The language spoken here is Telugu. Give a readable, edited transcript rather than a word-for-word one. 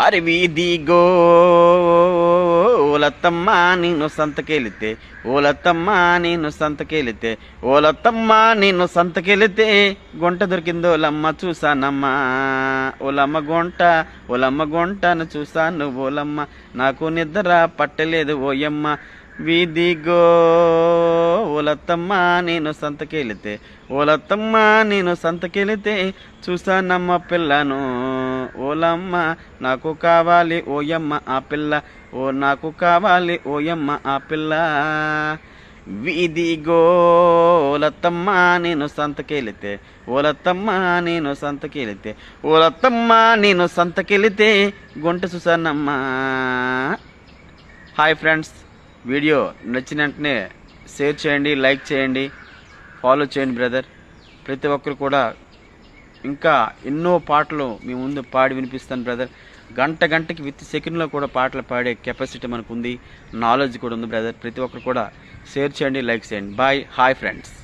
అరవీదిగో ఓలత్తమ్మ నిన్ను సంతకెళితే, ఓలత్తమ్మ నిన్ను సంతకెళితే, ఓలత్తమ్మ నిన్ను సంతకెళితే గుంట దొరికిందో ఓలమ్మ చూసానమ్మా. ఓలమ్మ గుంటను చూసాను ఓలమ్మ, నాకు నిద్ర పట్టలేదు ఓయమ్మ. వీధిగో ఓలత్తమ్మ నేను సంతకెళితే, ఓలత్తమ్మ నేను సంతకెళితే చూసానమ్మ పిల్లను ఓలమ్మ, నాకు కావాలి ఓయమ్మ ఆ పిల్ల, నాకు కావాలి ఓయమ్మ ఆ పిల్ల. వీధిగో ఓలత్తమ్మ నేను సంతకెళితే, ఓలత్తమ్మ నేను సంతకెళితే, ఓలత్తమ్మ నేను సంతకెళితే గుంట చూసానమ్మా. హాయ్ ఫ్రెండ్స్, వీడియో నచ్చిన వెంటనే షేర్ చేయండి, లైక్ చేయండి, ఫాలో చేయండి బ్రదర్. ప్రతి ఒక్కరు కూడా ఇంకా ఎన్నో పాటలు మీ ముందు పాడి వినిపిస్తాను బ్రదర్. గంటకి విత్ సెకండ్లో కూడా పాటలు పాడే కెపాసిటీ మనకు ఉంది, నాలెడ్జ్ కూడా ఉంది బ్రదర్. ప్రతి ఒక్కరు కూడా షేర్ చేయండి, లైక్ చేయండి. Bye, hi friends.